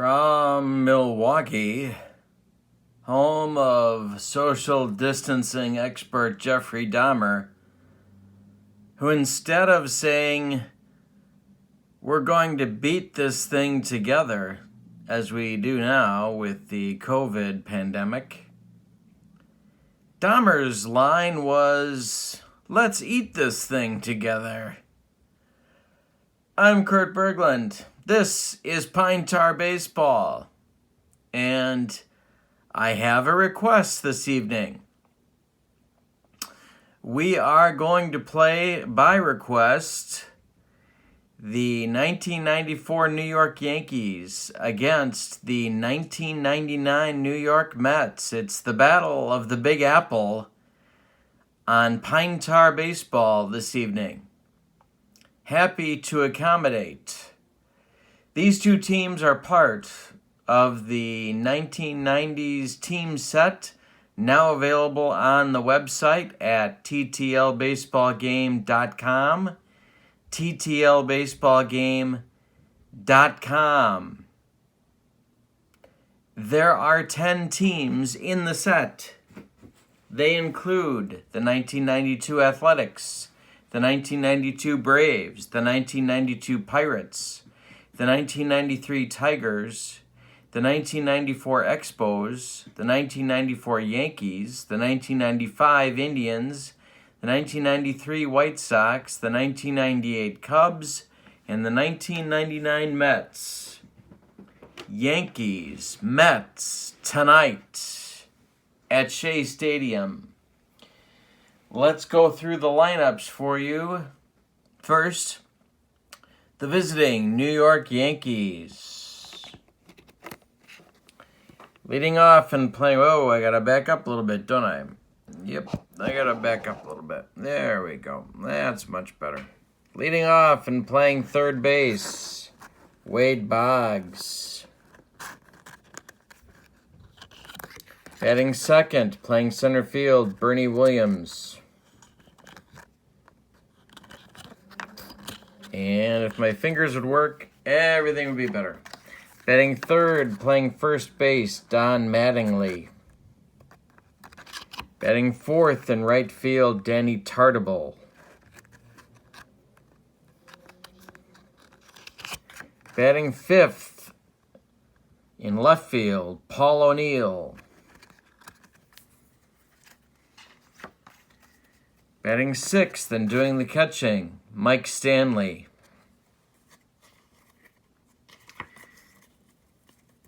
From Milwaukee, home of social distancing expert Jeffrey Dahmer, who instead of saying, "We're going to beat this thing together," as we do now with the COVID pandemic, Dahmer's line was, "Let's eat this thing together." I'm Kurt Berglund. This is Pine Tar Baseball, and I have a request this evening. We are going to play, by request, the 1994 New York Yankees against the 1999 New York Mets. It's the Battle of the Big Apple on Pine Tar Baseball this evening. Happy to accommodate. These two teams are part of the 1990s team set, now available on the website at ttlbaseballgame.com, ttlbaseballgame.com. There are 10 teams in the set. They include the 1992 Athletics, the 1992 Braves, the 1992 Pirates, the 1993 Tigers, the 1994 Expos, the 1994 Yankees, the 1995 Indians, the 1993 White Sox, the 1998 Cubs, and the 1999 Mets. Yankees, Mets, tonight at Shea Stadium. Let's go through the lineups for you. First, the visiting New York Yankees. Leading off and playing, I gotta back up a little bit, don't I? Yep, I gotta back up a little bit. There we go. That's much better. Leading off and playing third base, Wade Boggs. Batting second, playing center field, Bernie Williams. And if my fingers would work, everything would be better. Batting third, playing first base, Don Mattingly. Batting fourth in right field, Danny Tartabull. Batting fifth in left field, Paul O'Neill. Batting sixth and doing the catching, Mike Stanley.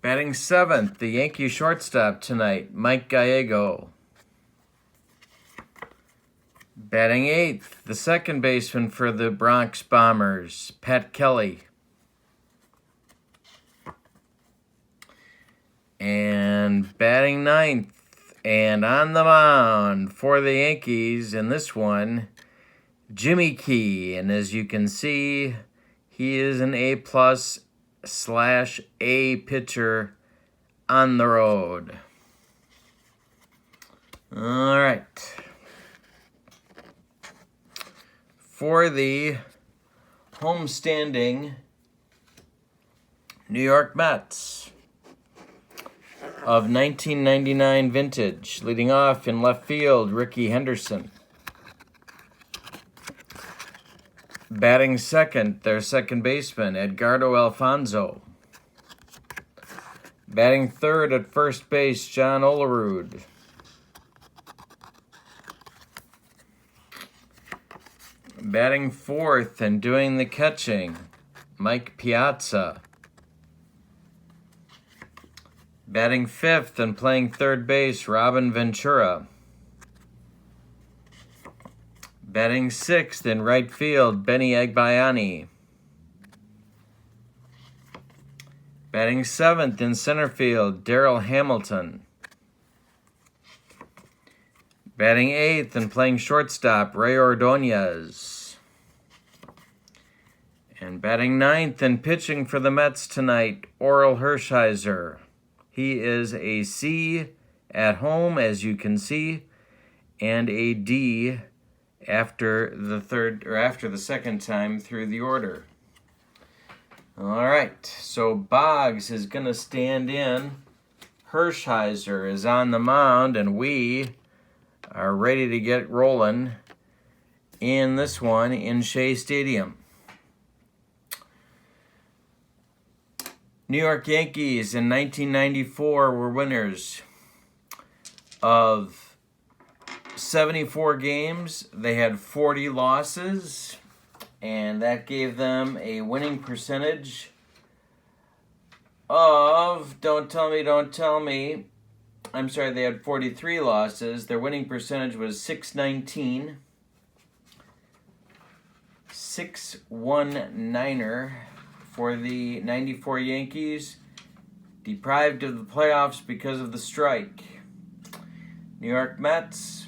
Batting seventh, the Yankee shortstop tonight, Mike Gallego. Batting eighth, the second baseman for the Bronx Bombers, Pat Kelly. And batting ninth, and on the mound for the Yankees in this one, Jimmy Key. And as you can see, he is an A+/A pitcher on the road. All right. For the homestanding New York Mets of 1999 vintage, leading off in left field, Rickey Henderson. Batting second, their second baseman, Edgardo Alfonzo. Batting third at first base, John Olerud. Batting fourth and doing the catching, Mike Piazza. Batting fifth and playing third base, Robin Ventura. Batting sixth in right field, Benny Agbayani. Batting seventh in center field, Darrell Hamilton. Batting eighth and playing shortstop, Ray Ordonez. And batting ninth and pitching for the Mets tonight, Orel Hershiser. He is a C at home, as you can see, and a D after the second time through the order. All right, so Boggs is going to stand in. Hershiser is on the mound, and we are ready to get rolling in this one in Shea Stadium. New York Yankees in 1994 were winners of 74 games. They had 40 losses, and that gave them a winning percentage of, don't tell me, I'm sorry, they had 43 losses. Their winning percentage was .619. 619er for the 94 Yankees, deprived of the playoffs because of the strike. New York Mets,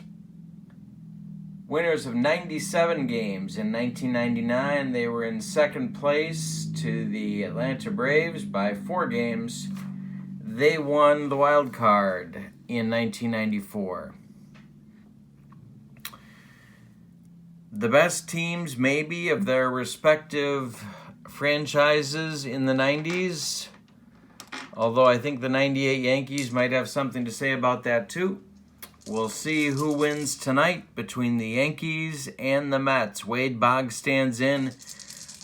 winners of 97 games in 1999. They were in second place to the Atlanta Braves by 4 games. They won the wild card in 1994. The best teams, maybe, of their respective franchises in the 90s, although I think the 98 Yankees might have something to say about that too. We'll see who wins tonight between the Yankees and the Mets. Wade Boggs stands in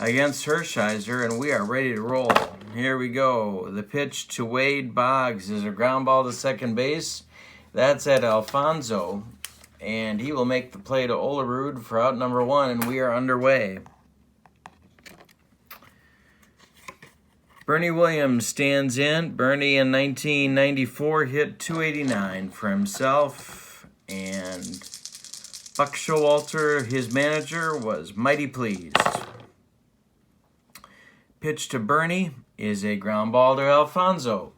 against Hershiser, and we are ready to roll. Here we go. The pitch to Wade Boggs is a ground ball to second base. That's at Alfonso, and he will make the play to Olerud for out number 1, and we are underway. Bernie Williams stands in. Bernie in 1994 hit .289 for himself, and Buck Showalter, his manager, was mighty pleased. Pitch to Bernie is a ground ball to Alfonso.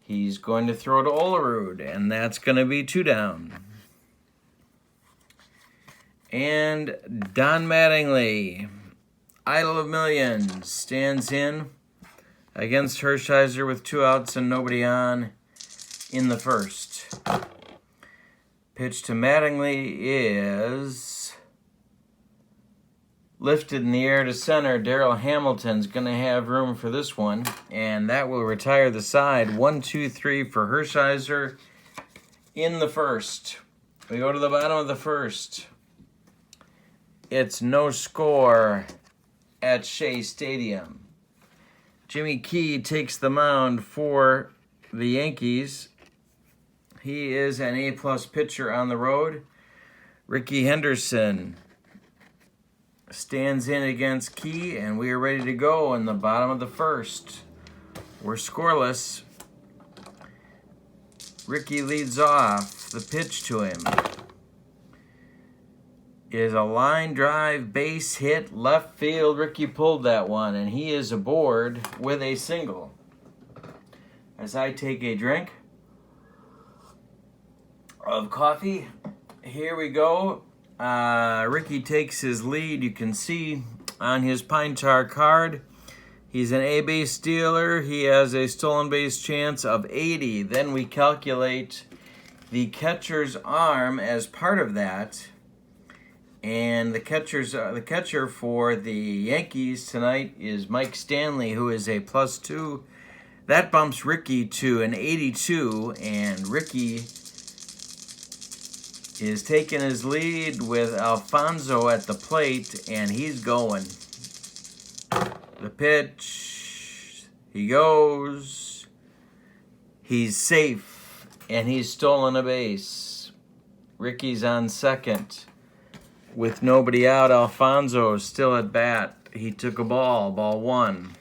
He's going to throw to Olerud, and that's going to be 2 down. And Don Mattingly, idol of millions, stands in against Hershiser with 2 outs and nobody on in the first. Pitch to Mattingly is lifted in the air to center. Darrell Hamilton's going to have room for this one, and that will retire the side. 1-2-3 for Hershiser in the first. We go to the bottom of the first. It's no score at Shea Stadium. Jimmy Key takes the mound for the Yankees. He is an A-plus pitcher on the road. Ricky Henderson stands in against Key, and we are ready to go in the bottom of the first. We're scoreless. Ricky leads off. The pitch to him is a line drive base hit left field. Ricky pulled that one, and he is aboard with a single. As I take a drink of coffee, here we go. Ricky takes his lead. You can see on his pine tar card, he's an A base stealer. He has a stolen base chance of 80. Then we calculate the catcher's arm as part of that. And the catcher for the Yankees tonight is Mike Stanley, who is a +2. That bumps Ricky to an 82, and Ricky is taking his lead with Alfonso at the plate, and he's going. The pitch, he goes. He's safe, and he's stolen a base. Ricky's on second. With nobody out, Alfonso is still at bat. He took a ball 1.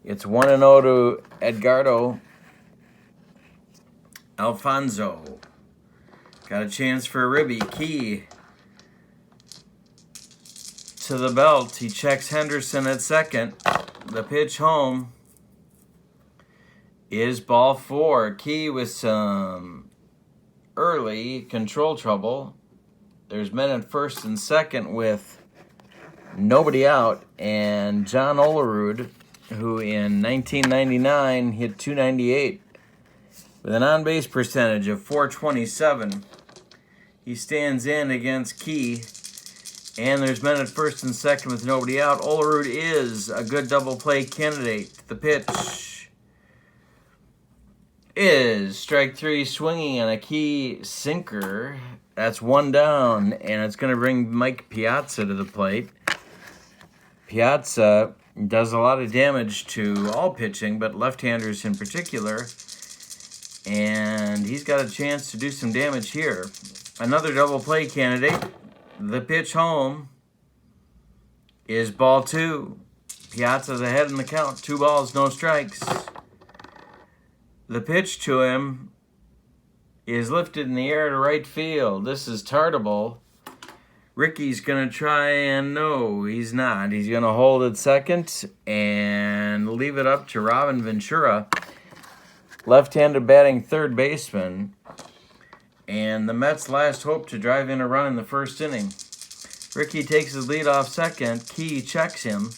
It's 1-0 to Edgardo. Alfonso got a chance for a ribby. Key to the belt. He checks Henderson at second. The pitch home is ball 4. Key with some early control trouble. There's men at first and second with nobody out, and John Olerud, who in 1999 hit .298 with an on-base percentage of .427. He stands in against Key, And there's men at first and second with nobody out. Olerud is a good double play candidate. The pitch is strike three, swinging on a key sinker. That's one down, and it's going to bring Mike Piazza to the plate. Piazza does a lot of damage to all pitching, but left-handers in particular. And he's got a chance to do some damage here. Another double play candidate. The pitch home is ball two. Piazza's ahead in the count. 2 balls, no strikes. The pitch to him is lifted in the air to right field. This is Tartable. Ricky's going to try, and no, he's not. He's going to hold at second and leave it up to Robin Ventura, left-handed batting third baseman. And the Mets' last hope to drive in a run in the first inning. Ricky takes his lead off second. Key checks him.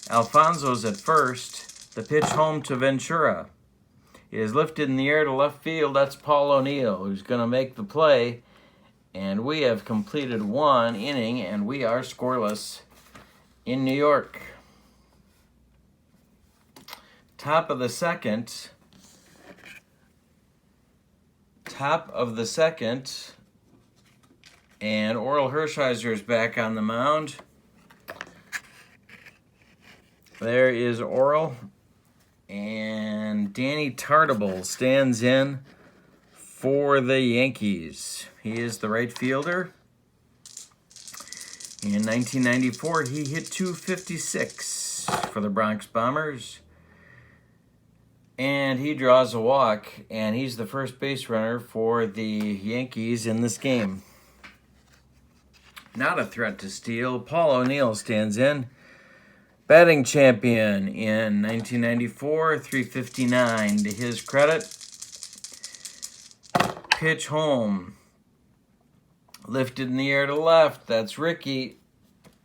Alfonso's at first. The pitch home to Ventura. It is lifted in the air to left field. That's Paul O'Neill, who's going to make the play. And we have completed 1 inning, and we are scoreless in New York. Top of the second. And Orel Hershiser is back on the mound. There is Orel. And Danny Tartable stands in for the Yankees. He is the right fielder. In 1994, he hit .256 for the Bronx Bombers. And he draws a walk, and he's the first base runner for the Yankees in this game. Not a threat to steal. Paul O'Neill stands in. Batting champion in 1994, .359 to his credit. Pitch home. Lifted in the air to left. That's Ricky.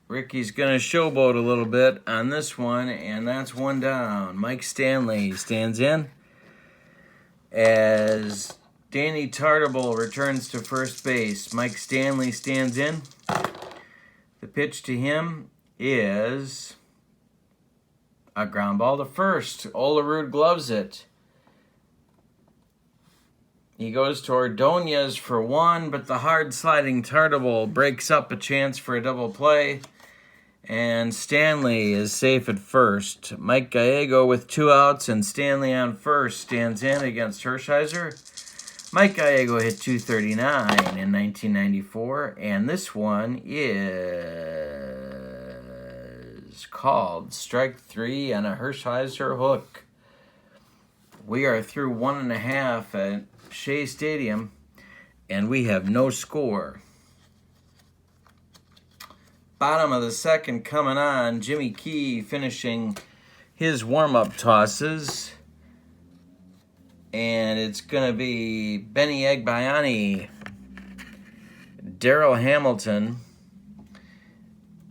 Ricky's going to showboat a little bit on this one, and that's one down. Mike Stanley stands in as Danny Tartable returns to first base. Mike Stanley stands in. The pitch to him is a ground ball to first. Olerud gloves it. He goes to Ordonez for 1, but the hard-sliding Tartable breaks up a chance for a double play. And Stanley is safe at first. Mike Gallego with 2 outs, and Stanley on first stands in against Hershiser. Mike Gallego hit .239 in 1994, and this one is called strike 3 on a Hershiser hook. We are through 1.5 at Shea Stadium, and we have no score. Bottom of the second coming on. Jimmy Key finishing his warm-up tosses. And it's going to be Benny Agbayani, Darrell Hamilton,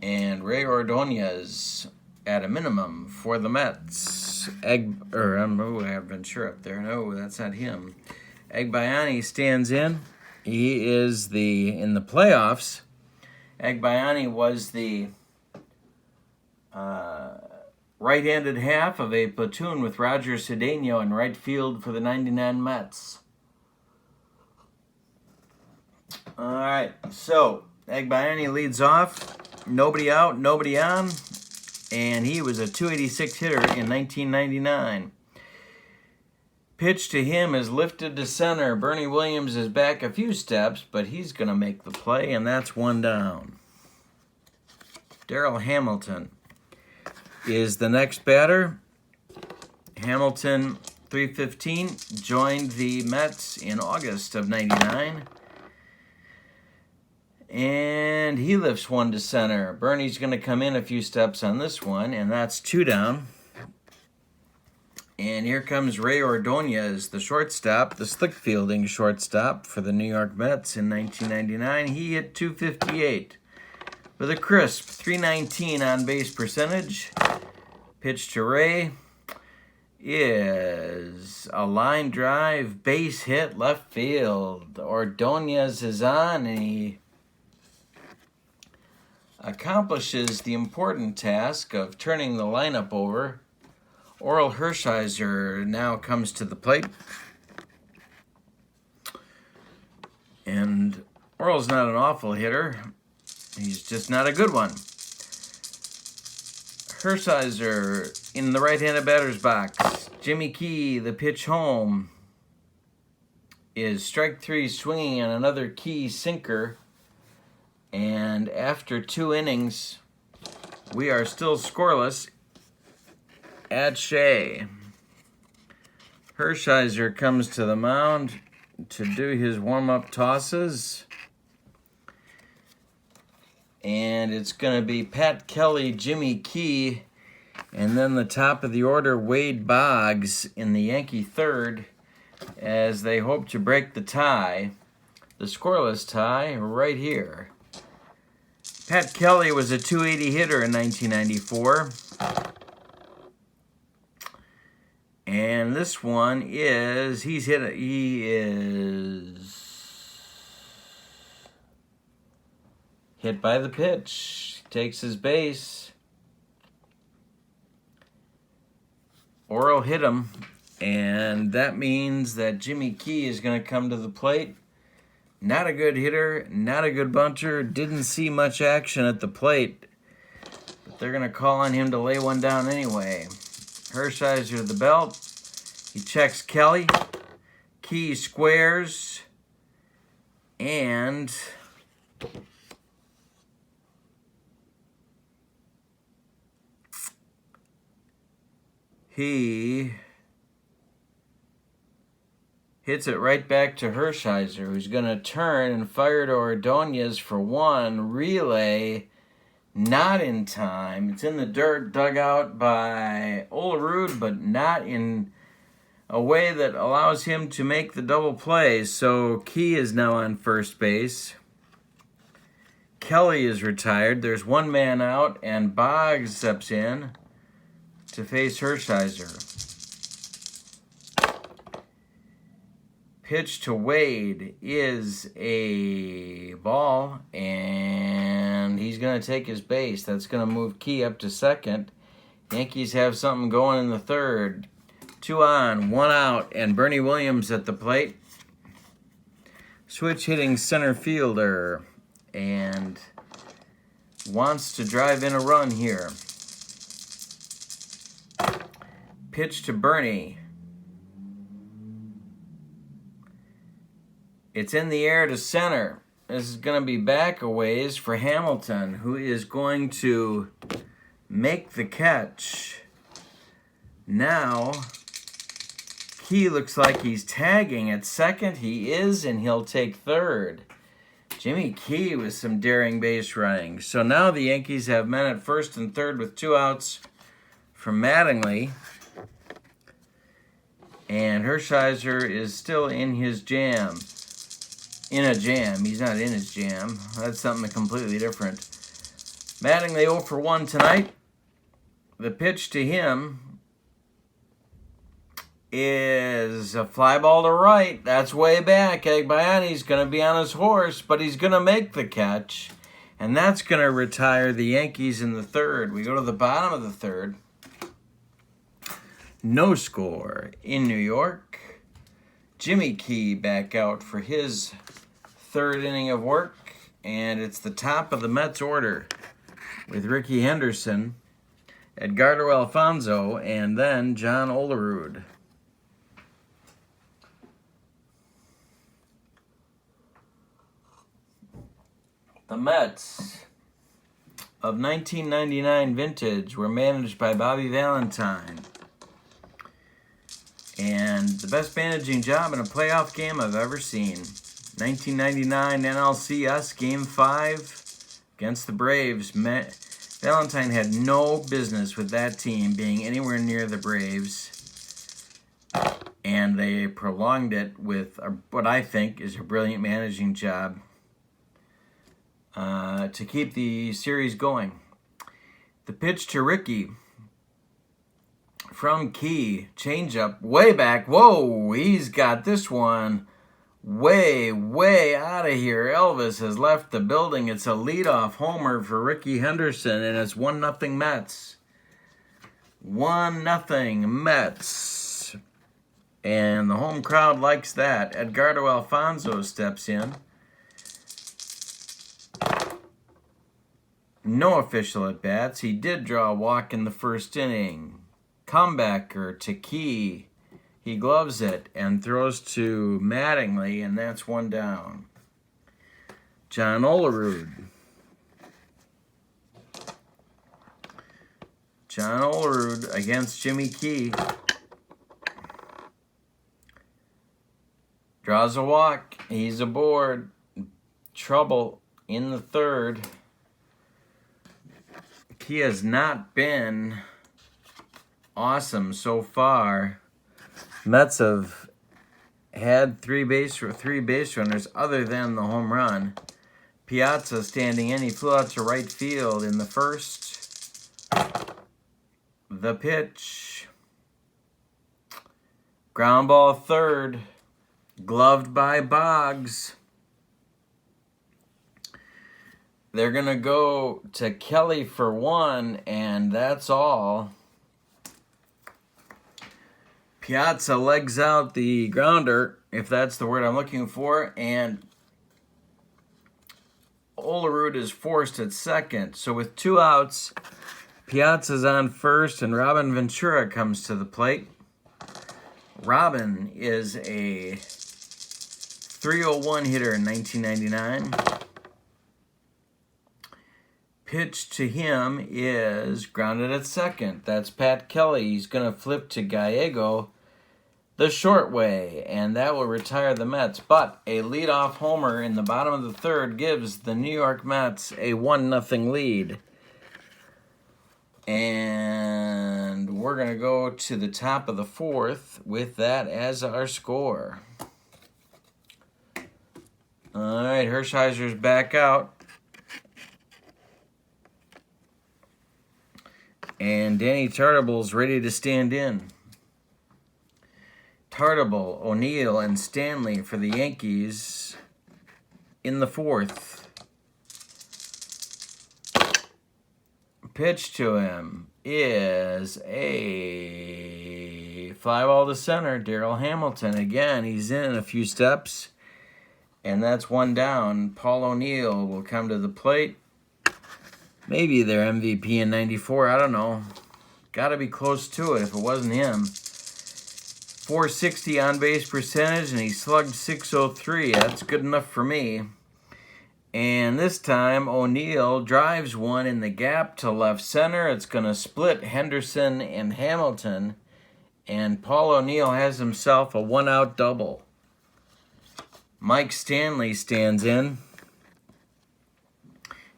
and Ray Ordonez at a minimum for the Mets. I have Ventura up there. No, that's not him. Agbayani stands in. He is in the playoffs. Agbayani was the right-handed half of a platoon with Roger Cedeno in right field for the 99 Mets. All right, so Agbayani leads off. Nobody out, nobody on. And he was a .286 hitter in 1999. Pitch to him is lifted to center. Bernie Williams is back a few steps, but he's going to make the play, and that's one down. Darrell Hamilton is the next batter. Hamilton, .315, joined the Mets in August of '99. And he lifts one to center. Bernie's going to come in a few steps on this one, and that's 2 down. And here comes Ray Ordonez, the shortstop, the slick fielding shortstop for the New York Mets in 1999. He hit .258 with a crisp .319 on base percentage. Pitch to Ray is a line drive, base hit, left field. Ordonez is on, and he accomplishes the important task of turning the lineup over. Orel Hershiser now comes to the plate. And Orel's not an awful hitter. He's just not a good one. Hershiser in the right-handed batter's box. Jimmy Key, the pitch home, is strike 3, swinging on another Key sinker. And after 2 innings, we are still scoreless at Shea. Hershiser comes to the mound to do his warm-up tosses. And it's going to be Pat Kelly, Jimmy Key, and then the top of the order, Wade Boggs in the Yankee third, as they hope to break the tie, the scoreless tie, right here. Pat Kelly was a .280 hitter in 1994. And this one is, he is hit by the pitch, takes his base. Orel hit him, and that means that Jimmy Key is going to come to the plate. Not a good hitter, not a good bunter, didn't see much action at the plate, but they're going to call on him to lay one down anyway. Hershiser the belt. He checks Kelly. Key squares, and he hits it right back to Hershiser, who's going to turn and fire to Ordonez for one. Relay, not in time. It's in the dirt, dug out by Olerud, but not in a way that allows him to make the double play. So Key is now on first base. Kelly is retired. There's one man out, and Boggs steps in to face Hershiser. Pitch to Wade is a ball, and he's going to take his base. That's going to move Key up to second. Yankees have something going in the third. 2 on, 1 out, and Bernie Williams at the plate. Switch hitting center fielder, and wants to drive in a run here. Pitch to Bernie. It's in the air to center. This is going to be back a ways for Hamilton, who is going to make the catch. Now, Key looks like he's tagging at second. He is, and he'll take third. Jimmy Key with some daring base running. So now the Yankees have men at first and third with 2 outs from Mattingly. And Hershiser is still in his jam. In a jam. He's not in his jam. That's something completely different. Mattingly 0 for 1 tonight. The pitch to him is a fly ball to right. That's way back. Agbayani's going to be on his horse, but he's going to make the catch. And that's going to retire the Yankees in the third. We go to the bottom of the third. No score in New York. Jimmy Key back out for his third inning of work, and it's the top of the Mets order with Ricky Henderson, Edgardo Alfonso, and then John Olerud. The Mets of 1999 vintage were managed by Bobby Valentine. And the best managing job in a playoff game I've ever seen. 1999 NLCS Game 5 against the Braves. Valentine had no business with that team being anywhere near the Braves. And they prolonged it with what I think is a brilliant managing job to keep the series going. The pitch to Ricky from Key, changeup way back. Whoa, he's got this one way out of here. Elvis has left the building. It's a leadoff homer for Ricky Henderson, and it's 1-0 Mets. 1-0 Mets. And the home crowd likes that. Edgardo Alfonso steps in. No official at-bats. He did draw a walk in the first inning. Comebacker to Key. He gloves it and throws to Mattingly, and that's 1 down. John Olerud. John Olerud against Jimmy Key. Draws a walk. He's aboard. Trouble in the third. He has not been awesome so far. Mets have had three base runners other than the home run. Piazza standing in. He flew out to right field in the first. The pitch. Ground ball third. Gloved by Boggs. They're going to go to Kelly for 1, and that's all. Piazza legs out the grounder, if that's the word I'm looking for, and Olerud is forced at second. So with 2 outs, Piazza's on first, and Robin Ventura comes to the plate. Robin is a .301 hitter in 1999. Pitch to him is grounded at second. That's Pat Kelly. He's going to flip to Gallego the short way, and that will retire the Mets. But a leadoff homer in the bottom of the third gives the New York Mets a 1-0 lead. And we're going to go to the top of the fourth with that as our score. All right, Hershiser's back out. And Danny Tartable's ready to stand in. Tartable, O'Neill, and Stanley for the Yankees in the fourth. Pitch to him is a fly ball to center. Darrell Hamilton again. He's in a few steps, and that's 1 down. Paul O'Neill will come to the plate. Maybe their MVP in 94, I don't know. Got to be close to it if it wasn't him. .460 on-base percentage, and he slugged .603. That's good enough for me. And this time, O'Neill drives one in the gap to left center. It's going to split Henderson and Hamilton. And Paul O'Neill has himself a 1-out double. Mike Stanley stands in.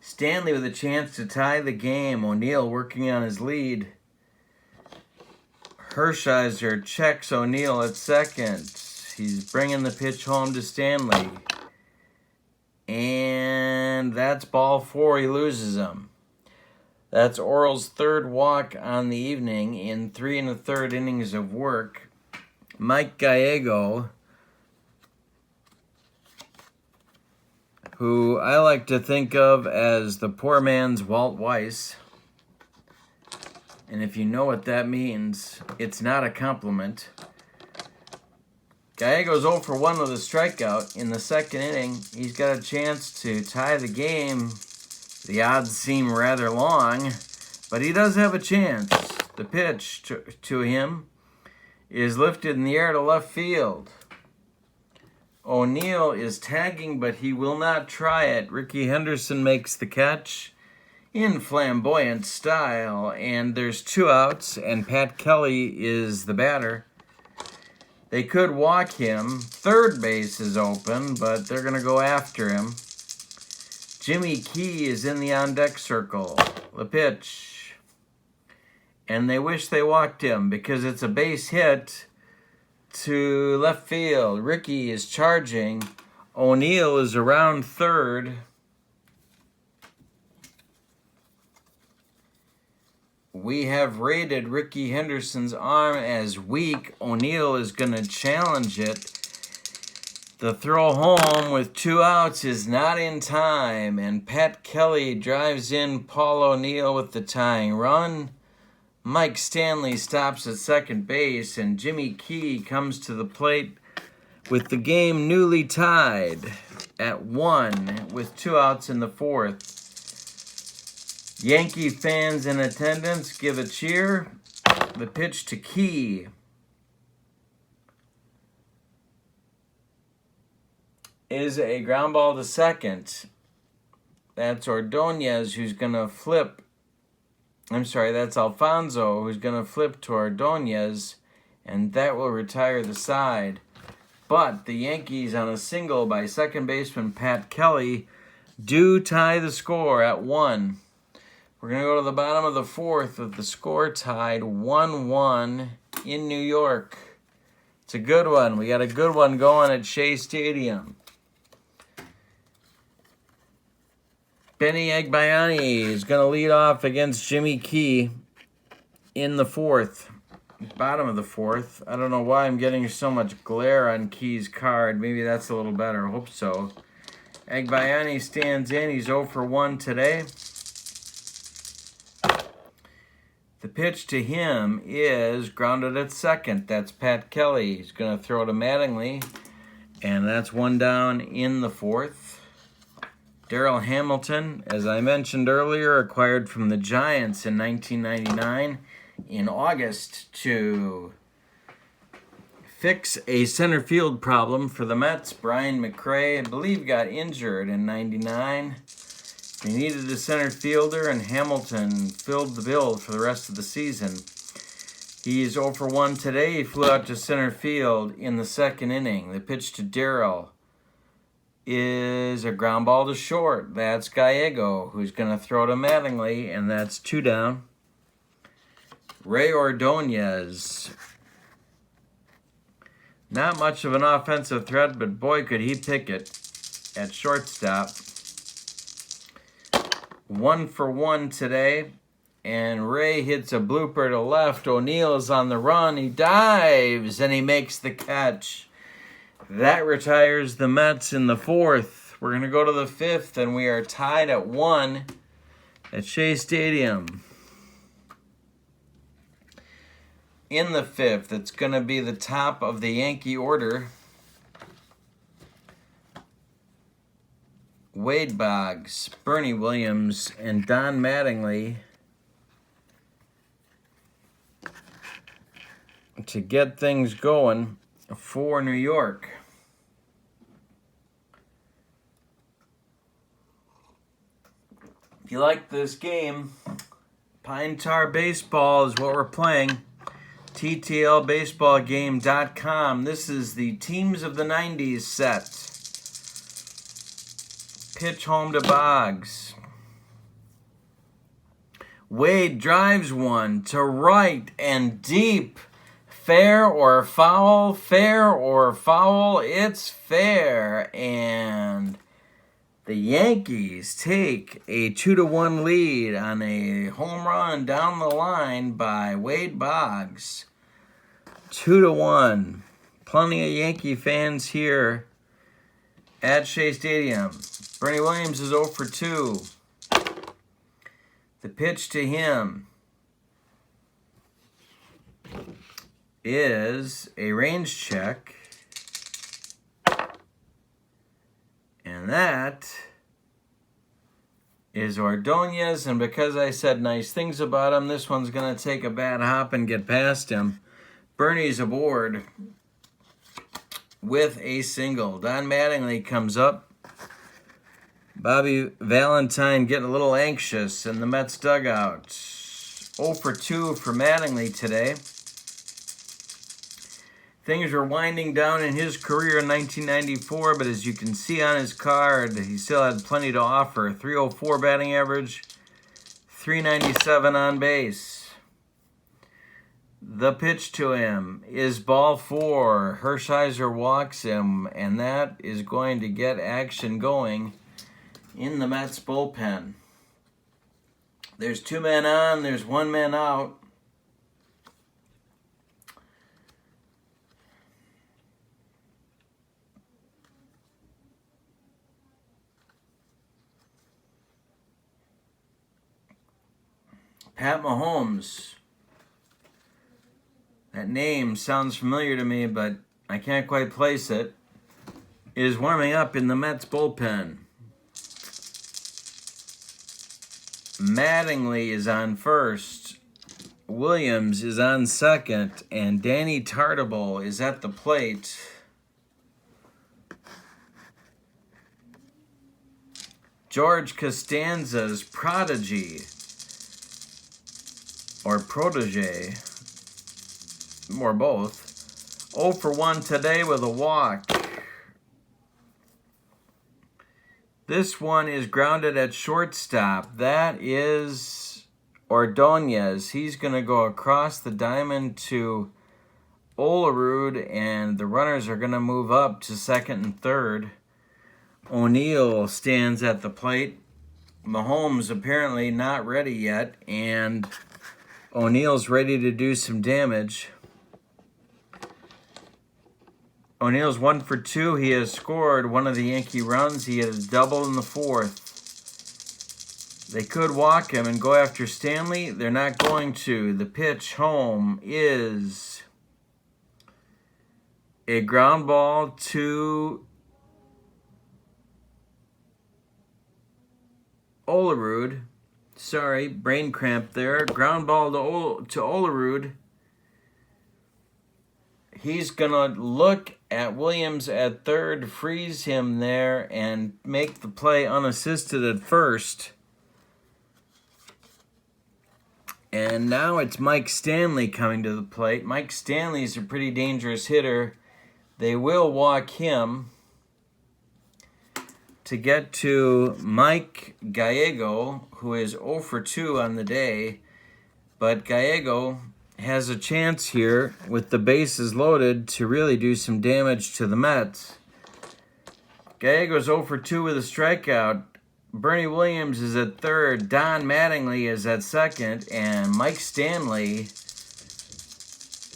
Stanley with a chance to tie the game. O'Neill working on his lead. Hershiser checks O'Neill at second. He's bringing the pitch home to Stanley. And that's ball 4. He loses him. That's Orel's third walk on the evening in 3 1/3 innings of work. Mike Gallego, who I like to think of as the poor man's Walt Weiss. And if you know what that means, it's not a compliment. Gallego's 0 for 1 with a strikeout in the second inning. He's got a chance to tie the game. The odds seem rather long, but he does have a chance. The pitch to him is lifted in the air to left field. O'Neill is tagging, but he will not try it. Ricky Henderson makes the catch in flamboyant style, and there's 2 outs, and Pat Kelly is the batter. They could walk him. Third base is open, but they're going to go after him. Jimmy Key is in the on-deck circle. The pitch. And they wish they walked him because it's a base hit to left field. Ricky is charging. O'Neill is around third. We have rated Ricky Henderson's arm as weak. O'Neill is going to challenge it. The throw home with 2 outs is not in time, and Pat Kelly drives in Paul O'Neill with the tying run. Mike Stanley stops at second base, and Jimmy Key comes to the plate with the game newly tied at 1 with 2 outs in the 4th. Yankee fans in attendance give a cheer. The pitch to Key is a ground ball to second. That's Ordonez who's going to flip. That's Alfonso who's going to flip to Ordonez, and that will retire the side. But the Yankees, on a single by second baseman Pat Kelly, do tie the score at 1. We're going to go to the bottom of the 4th with the score tied 1-1 in New York. It's a good one. We got a good one going at Shea Stadium. Benny Agbayani is going to lead off against Jimmy Key in the 4th. Bottom of the 4th. I don't know why I'm getting so much glare on Key's card. Maybe that's a little better. I hope so. Agbayani stands in. He's 0 for 1 today. The pitch to him is grounded at second. That's Pat Kelly. He's going to throw to Mattingly, and that's 1 down in the 4th. Darrell Hamilton, as I mentioned earlier, acquired from the Giants in 1999 in August to fix a center field problem for the Mets. Brian McRae, I believe, got injured in 99. They needed a center fielder, and Hamilton filled the bill for the rest of the season. He's 0 for 1 today. He flew out to center field in the 2nd inning. The pitch to Darrell is a ground ball to short. That's Gallego, who's going to throw to Mattingly, and that's 2 down. Ray Ordonez. Not much of an offensive threat, but boy, could he pick it at shortstop. 1 for 1 today, and Ray hits a blooper to left. O'Neill is on the run. He dives, and he makes the catch. That retires the Mets in the 4th. We're going to go to the 5th, and we are tied at 1 at Shea Stadium. In the 5th, it's going to be the top of the Yankee order. Wade Boggs, Bernie Williams, and Don Mattingly to get things going for New York. If you like this game, Pine Tar Baseball is what we're playing. TTLBaseballGame.com. This is the Teams of the 90s set. Pitch home to Boggs. Wade drives one to right and deep. Fair or foul? Fair or foul? It's fair. And the Yankees take a 2-1 lead on a home run down the line by Wade Boggs. 2-1. Plenty of Yankee fans here at Shea Stadium. Bernie Williams is 0 for 2. The pitch to him is a range check. And that is Ordonez. And because I said nice things about him, this one's going to take a bad hop and get past him. Bernie's aboard with a single. Don Mattingly comes up. Bobby Valentine getting a little anxious in the Mets dugout. 0 for 2 for Mattingly today. Things were winding down in his career in 1994, but as you can see on his card, he still had plenty to offer. 304 batting average, 397 on base. The pitch to him is ball 4. Hershiser walks him, and that is going to get action going in the Mets bullpen. There's 2 men on, there's 1 man out. Pat Mahomes. That name sounds familiar to me, but I can't quite place it. Is warming up in the Mets bullpen. Mattingly is on first. Williams is on second. And Danny Tartabull is at the plate. George Costanza's prodigy, or protege, or both, 0 for 1 today with a walk. This one is grounded at shortstop. That is Ordonez. He's going to go across the diamond to Olerud, and the runners are going to move up to second and third. O'Neill stands at the plate. Mahomes apparently not ready yet, and O'Neill's ready to do some damage. O'Neill's 1 for 2. He has scored one of the Yankee runs. He had a double in the fourth. They could walk him and go after Stanley. They're not going to. The pitch home is a ground ball to Olerud. Sorry, brain cramp there. Ground ball to Olerud. He's going to look at Williams at third, freeze him there, and make the play unassisted at first. And now it's Mike Stanley coming to the plate. Mike Stanley's a pretty dangerous hitter. They will walk him to get to Mike Gallego, who is 0 for 2 on the day. But Gallego has a chance here with the bases loaded to really do some damage to the Mets. Gallego's 0 for 2 with a strikeout. Bernie Williams is at third. Don Mattingly is at second. And Mike Stanley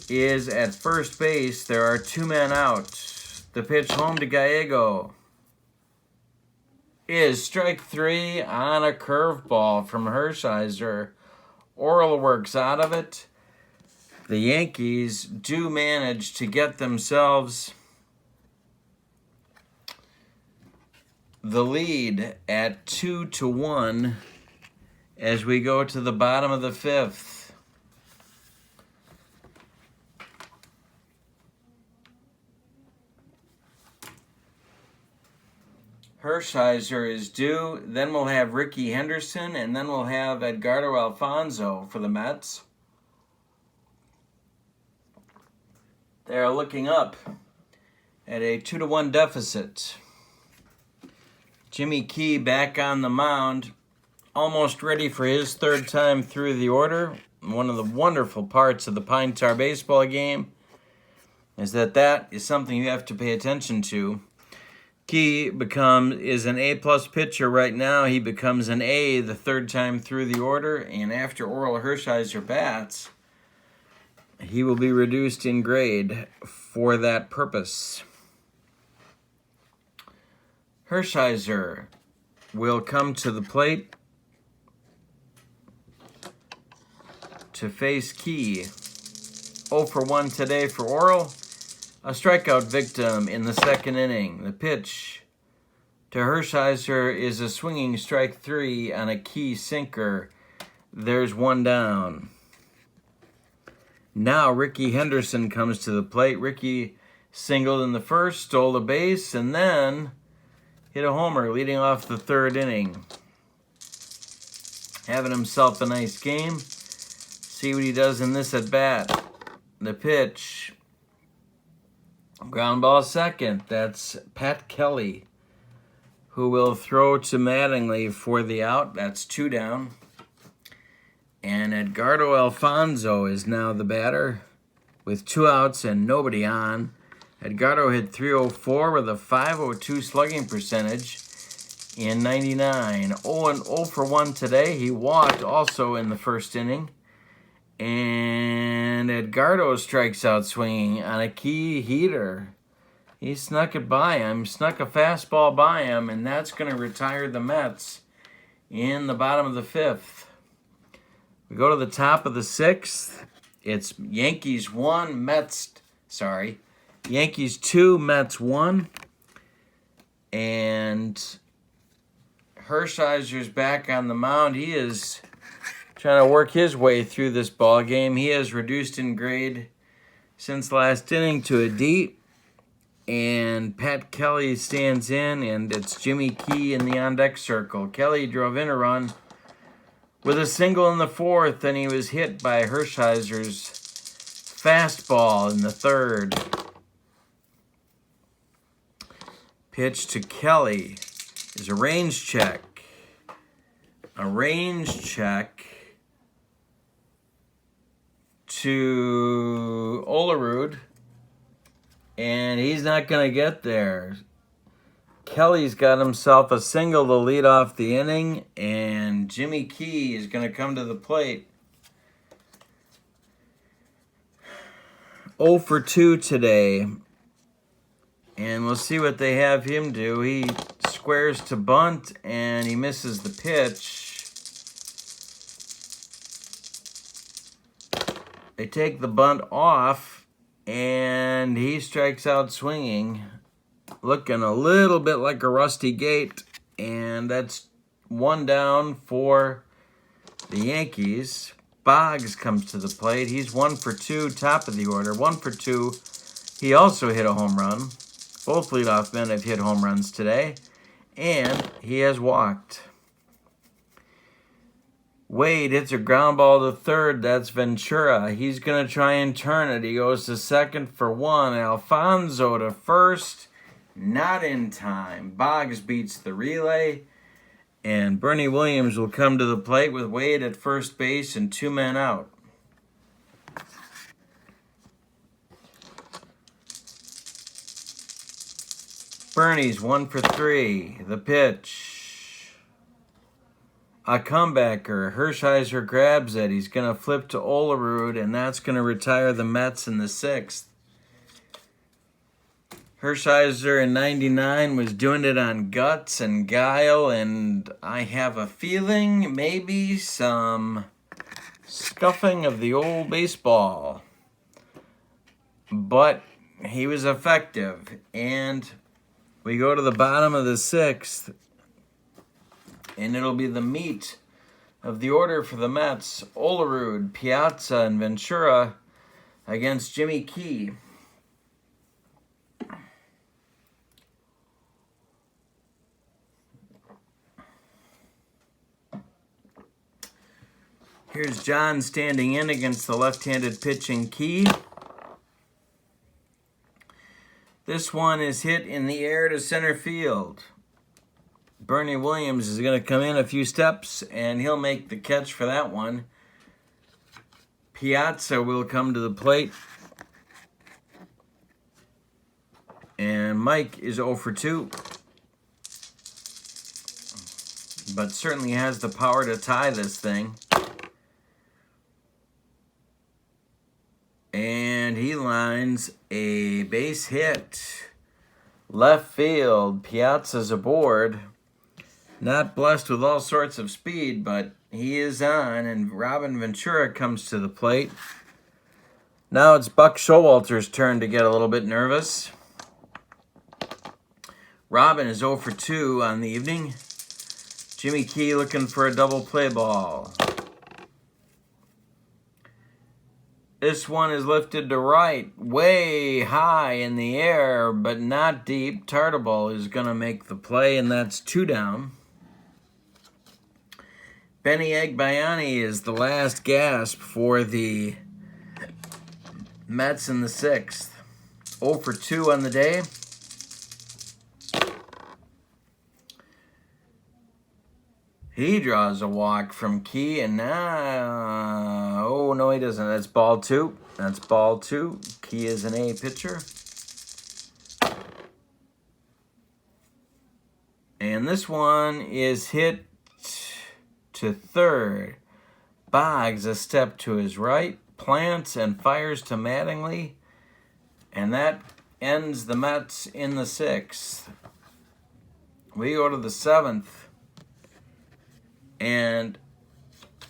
is at first base. There are 2 men out. The pitch home to Gallego is strike 3 on a curveball from Hershiser. Orel works out of it. The Yankees do manage to get themselves the lead at 2-1 as we go to the bottom of the fifth. Hershiser is due. Then we'll have Ricky Henderson, and then we'll have Edgardo Alfonzo for the Mets. They're looking up at a 2-1 deficit. Jimmy Key back on the mound, almost ready for his third time through the order. One of the wonderful parts of the Pine Tar baseball game is that is something you have to pay attention to. Key is an A-plus pitcher right now. He becomes an A the third time through the order, and after Orel Hershiser bats, he will be reduced in grade for that purpose. Hershiser will come to the plate to face Key. 0 for 1 today for Orel. A strikeout victim in the second inning. The pitch to Hershiser is a swinging strike 3 on a Key sinker. There's 1 down. Now Ricky Henderson comes to the plate. Ricky singled in the first, stole a base, and then hit a homer leading off the third inning. Having himself a nice game. See what he does in this at bat. The pitch. Ground ball second. That's Pat Kelly, who will throw to Mattingly for the out. That's 2 down. And Edgardo Alfonzo is now the batter with 2 outs and nobody on. Edgardo hit .304 with a .502 slugging percentage in 99. 0 for 1 today. He walked also in the first inning. And Edgardo strikes out swinging on a Key heater. He snuck it by him, snuck a fastball by him, and that's going to retire the Mets in the bottom of the fifth. We go to the top of the 6th. It's Yankees 2, Mets 1. And Hershiser's back on the mound. He is trying to work his way through this ball game. He has reduced in grade since last inning to a D. And Pat Kelly stands in, and it's Jimmy Key in the on-deck circle. Kelly drove in a run with a single in the 4th, and he was hit by Hershiser's fastball in the 3rd. Pitch to Kelly is a range check. A range check to Olerud. And he's not going to get there. Kelly's got himself a single to lead off the inning, and Jimmy Key is going to come to the plate. 0 for 2 today. And we'll see what they have him do. He squares to bunt, and he misses the pitch. They take the bunt off. And he strikes out swinging, looking a little bit like a rusty gate. And that's 1 down for the Yankees. Boggs comes to the plate. He's 1 for 2, top of the order. 1 for 2. He also hit a home run. Both leadoff men have hit home runs today. And he has walked. Wade hits a ground ball to 3rd. That's Ventura. He's going to try and turn it. He goes to 2nd for 1. Alfonso to 1st. Not in time. Boggs beats the relay. And Bernie Williams will come to the plate with Wade at first base and 2 men out. Bernie's 1 for 3. The pitch. A comebacker. Hershiser grabs it. He's going to flip to Olerud, and that's going to retire the Mets in the 6th. Hershiser in 99 was doing it on guts and guile, and I have a feeling maybe some scuffing of the old baseball. But he was effective, and we go to the bottom of the 6th. And it'll be the meat of the order for the Mets. Olerud, Piazza, and Ventura against Jimmy Key. Here's John standing in against the left-handed pitching Key. This one is hit in the air to center field. Bernie Williams is going to come in a few steps, and he'll make the catch for that one. Piazza will come to the plate. And Mike is 0 for 2. But certainly has the power to tie this thing. And he lines a base hit. Left field. Piazza's aboard. Not blessed with all sorts of speed, but he is on, and Robin Ventura comes to the plate. Now it's Buck Showalter's turn to get a little bit nervous. Robin is 0 for 2 on the evening. Jimmy Key looking for a double play ball. This one is lifted to right, way high in the air, but not deep. Tartable is going to make the play, and that's 2 down. Benny Agbayani is the last gasp for the Mets in the 6th. 0 for 2 on the day. He draws a walk from Key, and now... Oh, no, he doesn't. That's ball 2. That's ball 2. Key is an A pitcher. And this one is hit to 3rd. Boggs a step to his right, plants and fires to Mattingly, and that ends the Mets in the 6th. We go to the 7th, and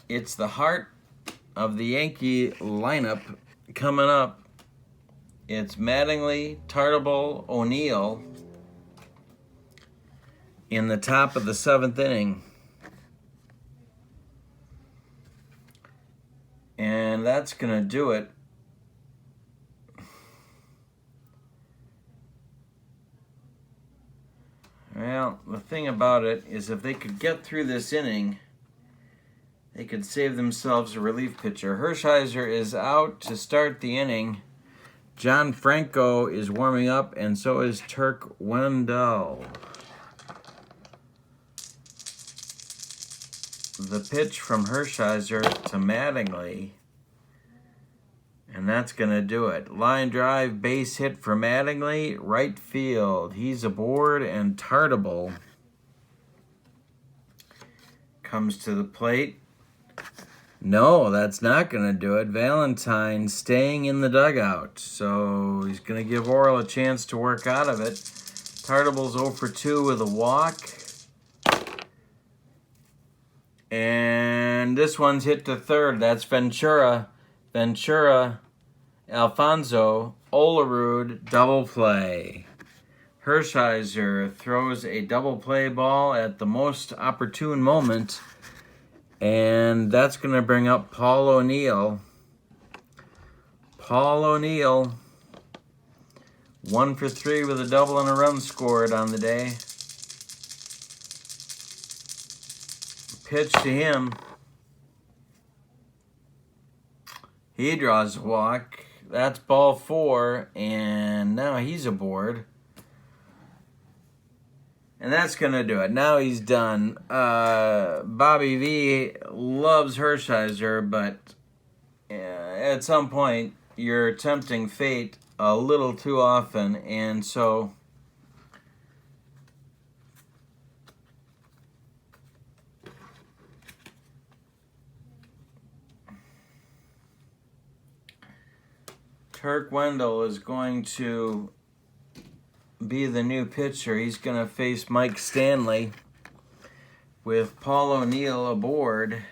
it's the heart of the Yankee lineup coming up. It's Mattingly, Tartable, O'Neill in the top of the 7th inning. And that's going to do it. Well, the thing about it is if they could get through this inning, they could save themselves a relief pitcher. Hershiser is out to start the inning. John Franco is warming up, and so is Turk Wendell. The pitch from Hershiser to Mattingly, and that's going to do it. Line drive, base hit for Mattingly, right field. He's aboard, and Tartable comes to the plate. No, that's not going to do it. Valentine staying in the dugout, so he's going to give Orel a chance to work out of it. Tartable's 0 for 2 with a walk. And this one's hit to third. That's Ventura, Alfonso, Olerud, double play. Hershiser throws a double play ball at the most opportune moment, and that's going to bring up Paul O'Neill. 1 for 3 with a double and a run scored on the day. Pitch to him. He draws a walk. That's ball 4, and now he's aboard. And that's going to do it. Now he's done. Bobby V loves Hershiser, but at some point you're tempting fate a little too often, and so Turk Wendell is going to be the new pitcher. He's going to face Mike Stanley with Paul O'Neill aboard.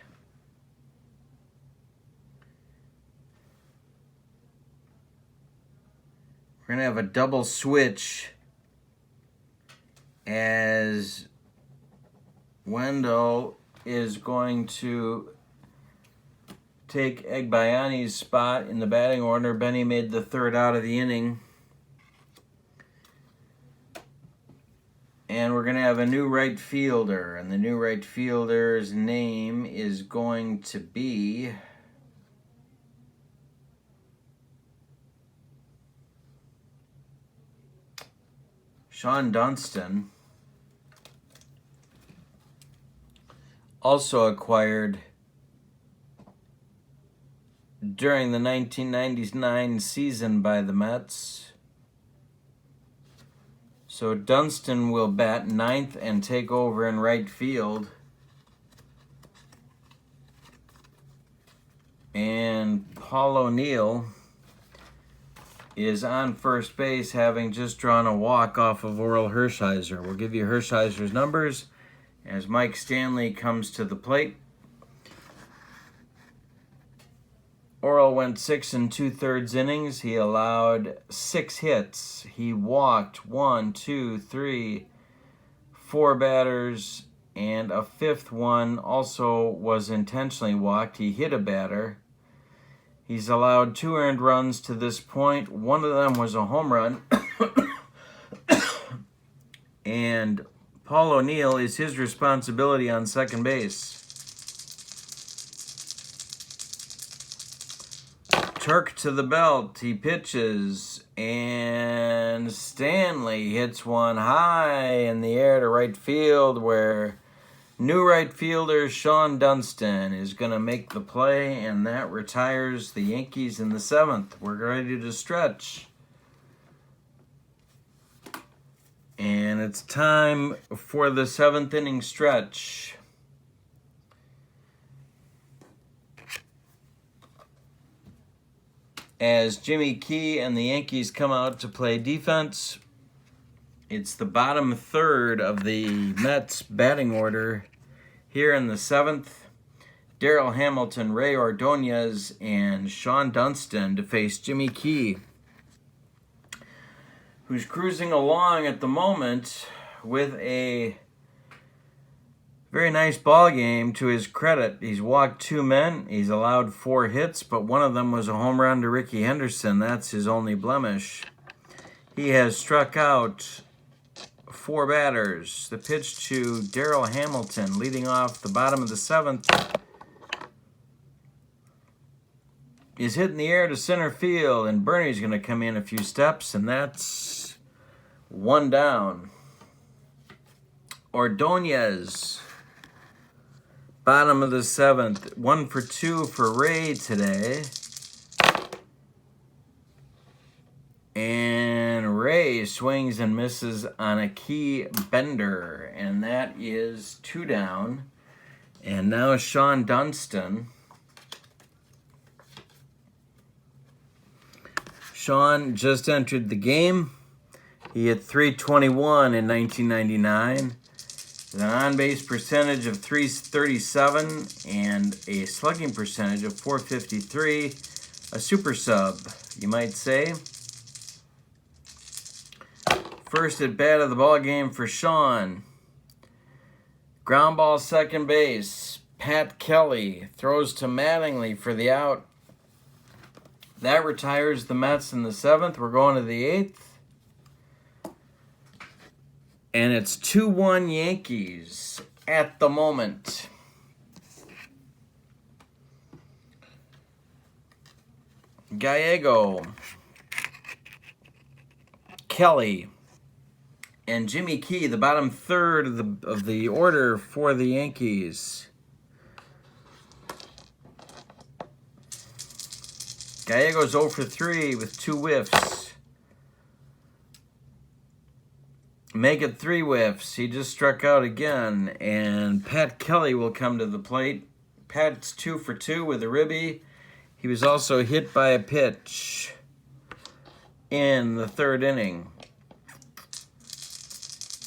We're going to have a double switch as Wendell is going to take Egbayani's spot in the batting order. Benny made the 3rd out of the inning. And we're going to have a new right fielder. And the new right fielder's name is going to be Sean Dunston. Also acquired during the 1999 season by the Mets. So Dunston will bat 9th and take over in right field. And Paul O'Neill is on first base, having just drawn a walk off of Orel Hershiser. We'll give you Hershiser's numbers as Mike Stanley comes to the plate. Orel went 6 2/3 innings. He allowed 6 hits. He walked 4 batters, and a 5th one also was intentionally walked. He hit a batter. He's allowed 2 earned runs to this point. One of them was a home run. And Paul O'Neill is his responsibility on second base. Turk to the belt. He pitches, and Stanley hits one high in the air to right field, where new right fielder Sean Dunston is going to make the play, and that retires the Yankees in the 7th. We're ready to stretch. And it's time for the 7th inning stretch. As Jimmy Key and the Yankees come out to play defense, it's the bottom 1/3 of the Mets batting order here in the 7th. Darryl Hamilton, Ray Ordonez, and Sean Dunston to face Jimmy Key, who's cruising along at the moment with a very nice ball game. To his credit, he's walked 2 men, he's allowed 4 hits, but one of them was a home run to Ricky Henderson. That's his only blemish. He has struck out 4 batters. The pitch to Darryl Hamilton, leading off the bottom of the 7th, is hit in the air to center field, and Bernie's going to come in a few steps, and that's 1 down. Ordonez, bottom of the 7th, 1 for 2 for Ray today. And Ray swings and misses on a key bender, and that is 2 down. And now Sean Dunston. Sean just entered the game. He hit .321 in 1999, with an on-base percentage of .337 and a slugging percentage of .453, a super sub, you might say. First at bat of the ball game for Sean. Ground ball second base. Pat Kelly throws to Mattingly for the out. That retires the Mets in the 7th. We're going to the 8th. And it's 2-1 Yankees at the moment. Gallego, Kelly, and Jimmy Key, the bottom third of the order for the Yankees. Gallego's 0 for 3 with 2 whiffs. Make it 3 whiffs. He just struck out again. And Pat Kelly will come to the plate. Pat's 2 for 2 with a ribby. He was also hit by a pitch in the 3rd inning.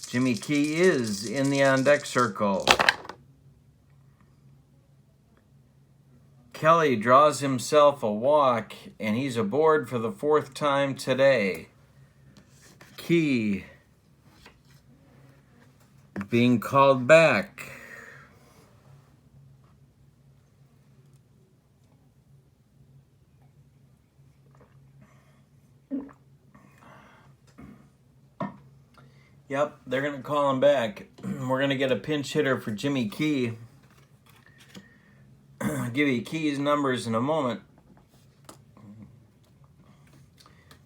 Jimmy Key is in the on-deck circle. Kelly draws himself a walk, and he's aboard for the 4th time today. Key being called back. Yep, they're going to call him back. We're going to get a pinch hitter for Jimmy Key. I'll give you Key's numbers in a moment.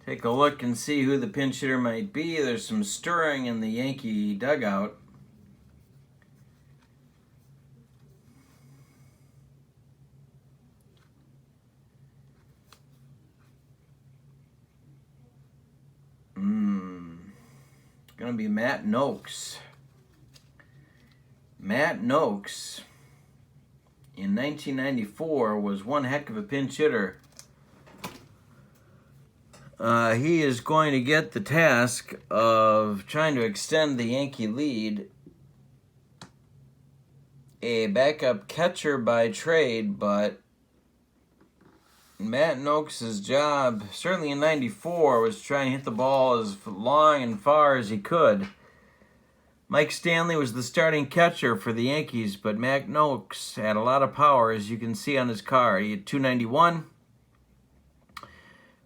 Take a look and see who the pinch hitter might be. There's some stirring in the Yankee dugout. Going to be Matt Noakes. Matt Noakes in 1994 was one heck of a pinch hitter. He is going to get the task of trying to extend the Yankee lead. A backup catcher by trade, but Matt Noakes' job, certainly in 94, was to try and hit the ball as long and far as he could. Mike Stanley was the starting catcher for the Yankees, but Matt Noakes had a lot of power, as you can see on his card. He had .291,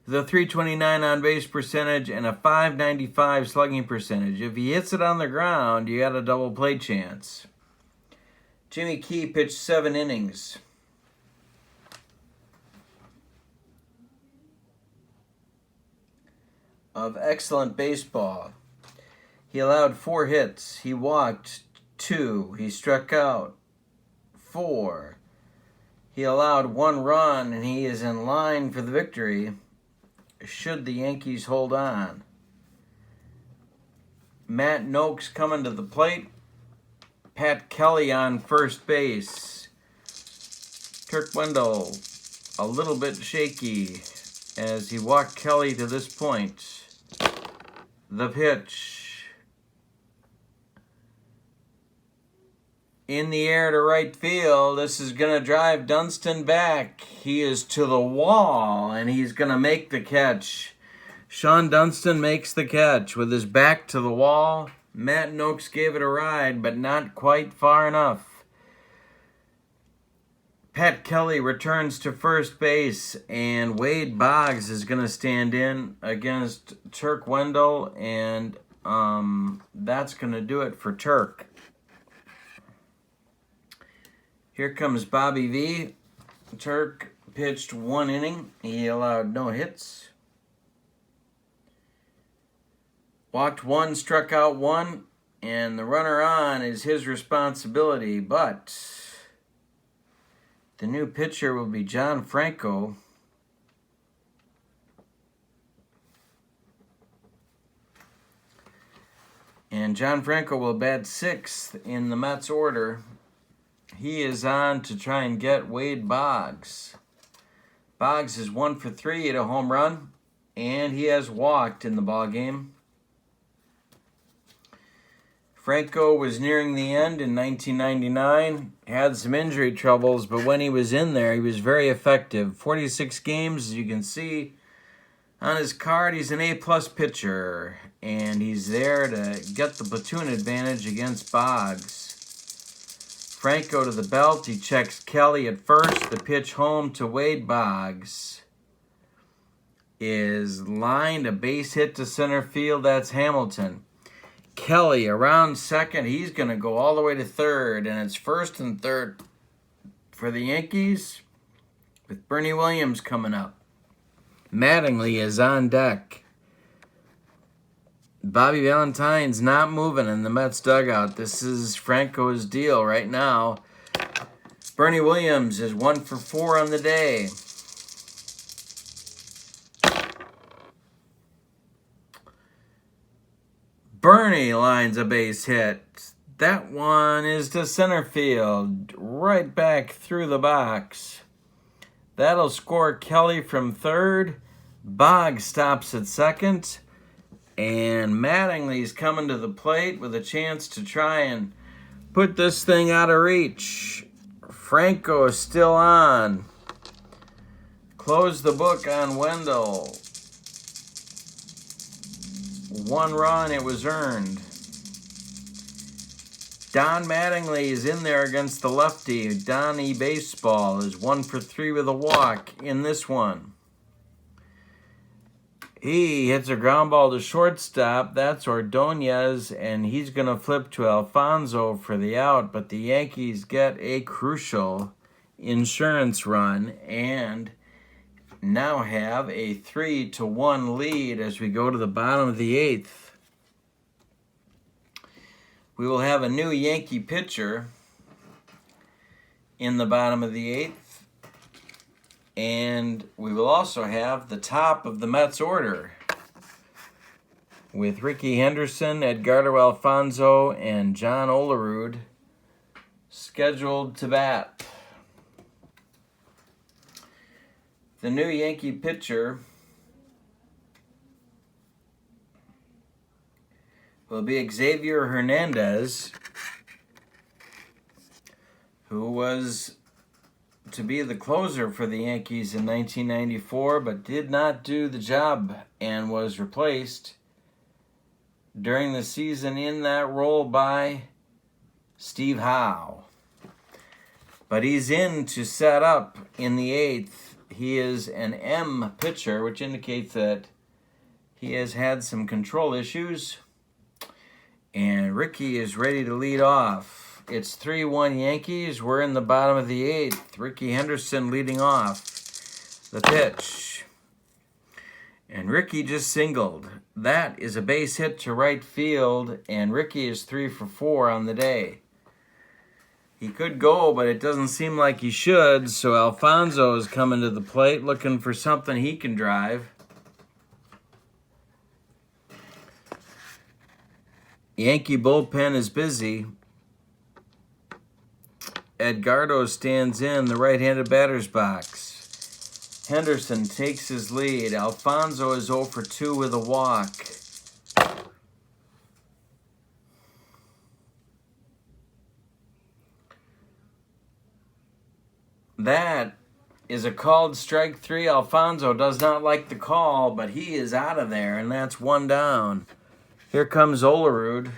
the .329 on-base percentage, and a .595 slugging percentage. If he hits it on the ground, you got a double play chance. Jimmy Key pitched 7 innings. Of excellent baseball. He allowed 4 hits. He walked 2. He struck out 4. He allowed 1 run, and he is in line for the victory should the Yankees hold on. Matt Noakes coming to the plate. Pat Kelly on first base. Kirk Wendell a little bit shaky as he walked Kelly to this point. The pitch. in the air to right field. This is going to drive Dunston back. He is to the wall, and he's going to make the catch. Sean Dunston makes the catch with his back to the wall. Matt Noakes gave it a ride, but not quite far enough. Pat Kelly returns to first base, and Wade Boggs is going to stand in against Turk Wendell, and that's going to do it for Turk. Here comes Bobby V. Turk pitched 1 inning. He allowed no hits. Walked 1, struck out 1, and the runner on is his responsibility, but the new pitcher will be John Franco. And John Franco will bat 6th in the Mets order. He is on to try and get Wade Boggs. Boggs is 1 for 3 at a home run, and he has walked in the ballgame. Franco was nearing the end in 1999, had some injury troubles, but when he was in there, he was very effective. 46 games, as you can see on his card, he's an A-plus pitcher, and he's there to get the platoon advantage against Boggs. Franco to the belt, he checks Kelly at first. The pitch home to Wade Boggs is lined, a base hit to center field. That's Hamilton. Kelly around second. He's going to go all the way to third, and it's first and third for the Yankees with Bernie Williams coming up. Mattingly is on deck. Bobby Valentine's not moving in the Mets dugout. This is Franco's deal right now. Bernie Williams is 1 for 4 on the day. Bernie lines a base hit. That one is to center field, right back through the box. That'll score Kelly from third. Boggs stops at second. And Mattingly's coming to the plate with a chance to try and put this thing out of reach. Franco is still on. Close the book on Wendell. 1 run, it was earned. Don Mattingly is in there against the lefty. Donnie Baseball is 1 for 3 with a walk in this one. He hits a ground ball to shortstop. That's Ordonez, and he's going to flip to Alfonso for the out, but the Yankees get a crucial insurance run and now have a 3-1 lead as we go to the bottom of the 8th. We will have a new Yankee pitcher in the bottom of the 8th. And we will also have the top of the Mets order with Ricky Henderson, Edgardo Alfonso, and John Olerud scheduled to bat. The new Yankee pitcher will be Xavier Hernandez, who was to be the closer for the Yankees in 1994, but did not do the job and was replaced during the season in that role by Steve Howe. But he's in to set up in the 8th. He is an M pitcher, which indicates that he has had some control issues. And Ricky is ready to lead off. It's 3-1 Yankees. We're in the bottom of the 8th. Ricky Henderson leading off the pitch. And Ricky just singled. That is a base hit to right field, and Ricky is 3 for 4 on the day. He could go, but it doesn't seem like he should, so Alfonso is coming to the plate looking for something he can drive. Yankee bullpen is busy. Edgardo stands in the right-handed batter's box. Henderson takes his lead. Alfonso is 0 for 2 with a walk. That is a called strike three. Alfonso does not like the call, but he is out of there, and that's one down. Here comes Olerud.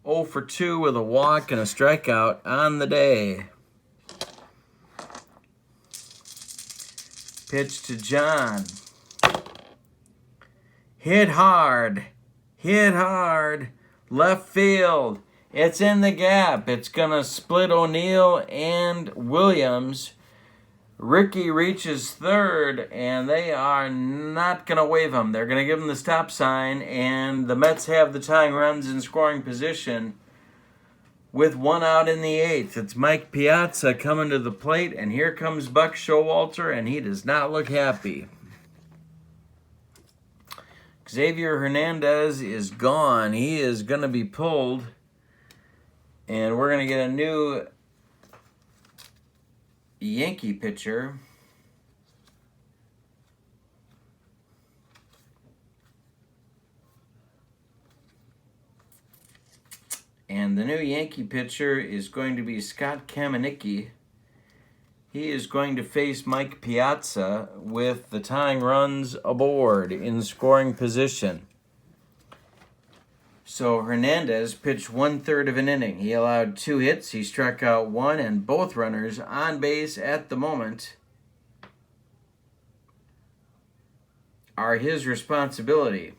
0 for 2 with a walk and a strikeout on the day. Pitch to John. Hit hard. Hit hard. Left field. It's in the gap. It's going to split O'Neill and Williams. Ricky reaches third, and they are not going to wave him. They're going to give him the stop sign, and the Mets have the tying runs in scoring position with one out in the eighth. It's Mike Piazza coming to the plate, and here comes Buck Showalter, and he does not look happy. Xavier Hernandez is gone. He is going to be pulled, and we're going to get a new Yankee pitcher. And the new Yankee pitcher is going to be Scott Kamenicki. He is going to face Mike Piazza with the tying runs aboard in scoring position. So Hernandez pitched 1/3 of an inning. He allowed 2 hits. He struck out 1, and both runners on base at the moment are his responsibility.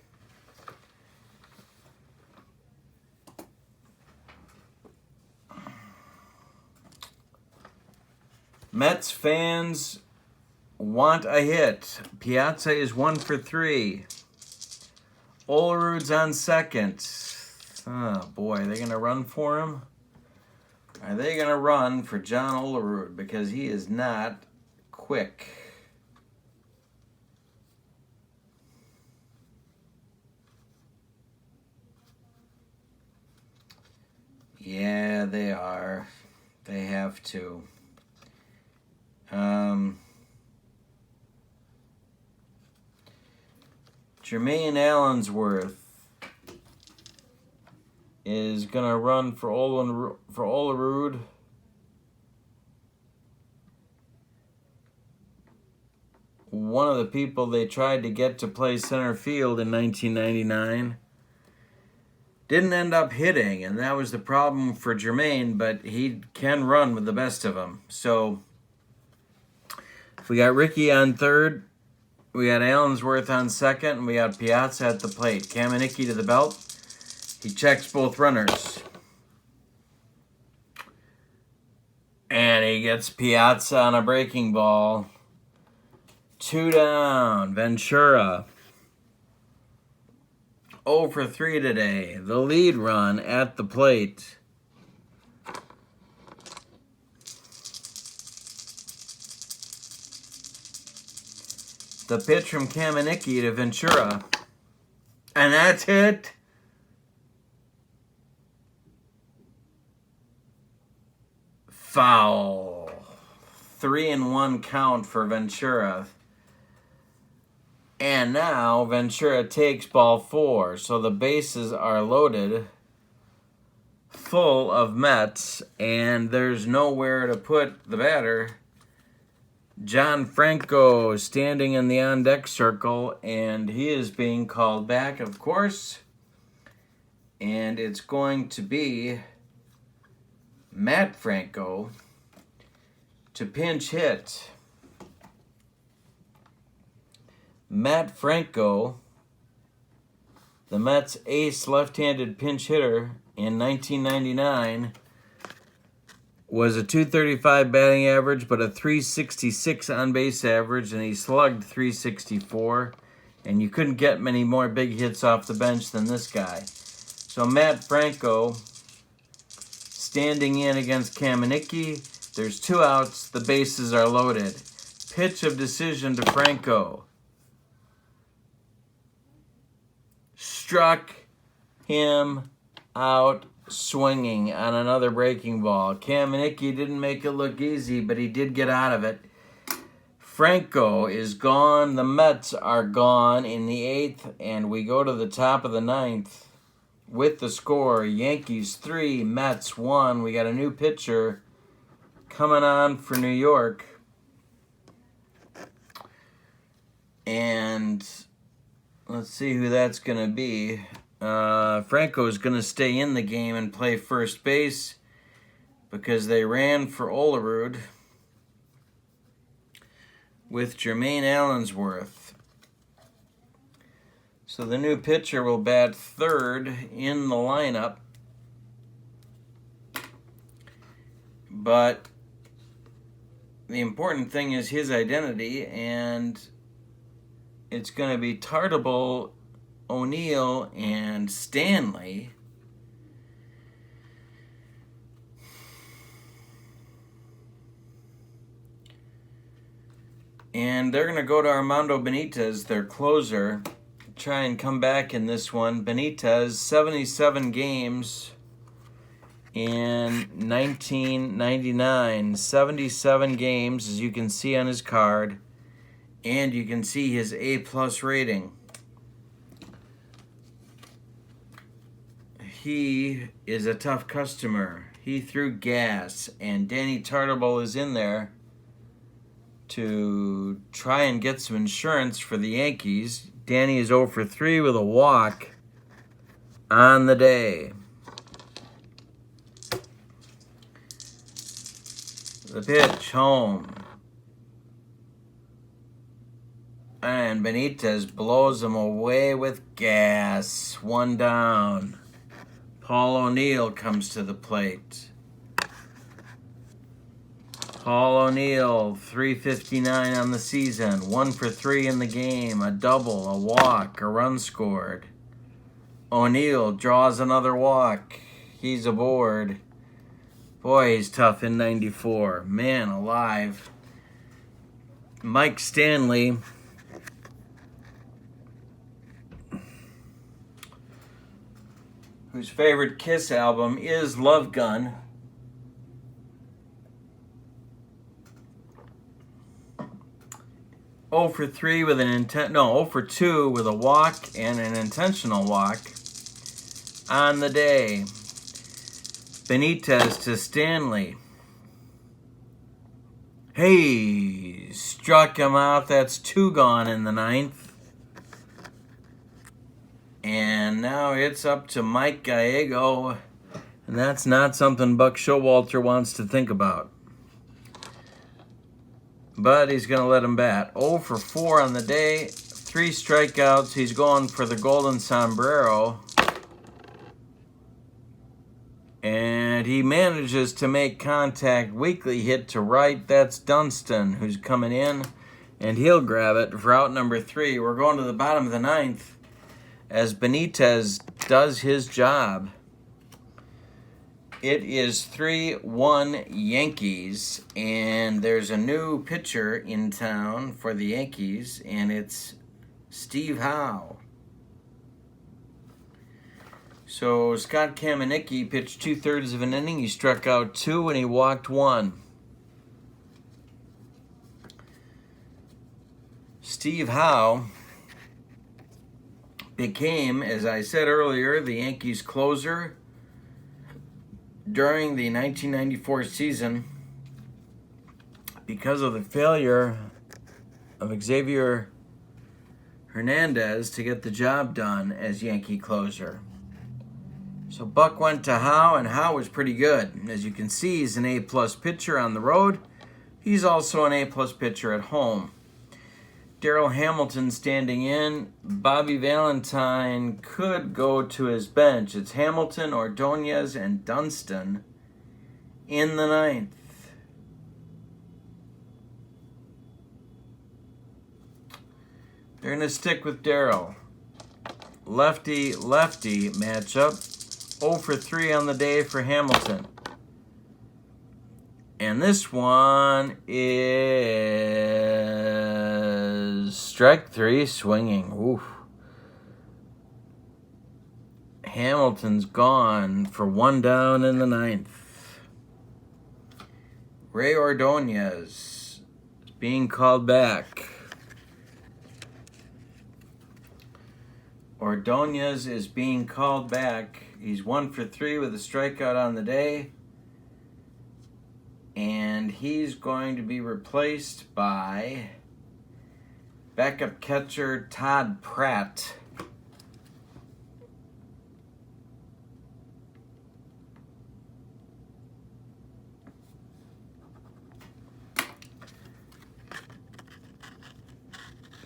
Mets fans want a hit. Piazza is 1 for 3. Olerud's on second. Oh boy, are they going to run for him? Are they going to run for John Olerud? Because he is not quick. Yeah, they are. They have to. Jermaine Allensworth is going to run for Olerud. One of the people they tried to get to play center field in 1999 didn't end up hitting, and that was the problem for Jermaine, but he can run with the best of them. So we got Ricky on third, we got Allensworth on second, and we got Piazza at the plate. Kamenicki to the belt. He checks both runners. And he gets Piazza on a breaking ball. 2 down. Ventura. 0 for 3 today. The lead run at the plate. The pitch from Kamenicki to Ventura. And that's it. Foul. 3-1 count for Ventura. And now Ventura takes ball 4. So the bases are loaded, full of Mets, and there's nowhere to put the batter. John Franco standing in the on-deck circle, and he is being called back, of course. And it's going to be Matt Franco to pinch hit. Matt Franco, the Mets' ace left-handed pinch hitter in 1999, was a .235 batting average, but a .366 on-base average, and he slugged .364, and you couldn't get many more big hits off the bench than this guy. So Matt Franco standing in against Kamenicki. There's 2 outs. The bases are loaded. Pitch of decision to Franco. Struck him out swinging on another breaking ball. Kamenicki didn't make it look easy, but he did get out of it. Franco is gone. The Mets are gone in the 8th, and we go to the top of the 9th with the score: Yankees 3, Mets 1. We got a new pitcher coming on for New York. And let's see who that's going to be. Franco's going to stay in the game and play first base because they ran for Olerud with Jermaine Allensworth. So the new pitcher will bat third in the lineup. But the important thing is his identity, and it's going to be Tartable, O'Neill, and Stanley. And they're going to go to Armando Benitez, their closer, try and come back in this one. Benitez, 77 games in 1999. 77 games, as you can see on his card. And you can see his A+ rating. He is a tough customer. He threw gas, and Danny Tartable is in there to try and get some insurance for the Yankees. Danny is 0 for 3 with a walk on the day. The pitch, home. And Benitez blows him away with gas. 1 down. Paul O'Neill comes to the plate. Paul O'Neill, 359 on the season. 1 for 3 in the game. A double, a walk, a run scored. O'Neill draws another walk. He's aboard. Boy, he's tough in 94. Man alive. Mike Stanley, whose favorite Kiss album is Love Gun. Oh for 3 with an 0 for 2 with a walk and an intentional walk on the day. Benitez to Stanley. Hey, struck him out. That's 2 gone in the 9th. And now it's up to Mike Gallego. And that's not something Buck Showalter wants to think about. But he's going to let him bat. 0 for 4 on the day. 3 strikeouts. He's going for the golden sombrero. And he manages to make contact. Weakly hit to right. That's Dunston, who's coming in. And he'll grab it for out number 3. We're going to the bottom of the 9th as Benitez does his job. It is 3-1 Yankees, and there's a new pitcher in town for the Yankees, and it's Steve Howe. So Scott Kamenicki pitched 2/3 of an inning. He struck out 2 and he walked 1. Steve Howe became, as I said earlier, the Yankees closer during the 1994 season because of the failure of Xavier Hernandez to get the job done as Yankee closer. So Buck went to Howe, and Howe was pretty good. As you can see, he's an A+ pitcher on the road. He's also an A+ pitcher at home. Darrell Hamilton standing in. Bobby Valentine could go to his bench. It's Hamilton, Ordonez, and Dunston in the 9th. They're going to stick with Darrell. Lefty-lefty matchup. 0 for 3 on the day for Hamilton. And this one is strike 3, swinging. Oof. Hamilton's gone for 1 down in the 9th. Ray Ordonez is being called back. Ordonez is being called back. He's 1 for 3 with a strikeout on the day. And he's going to be replaced by backup catcher Todd Pratt.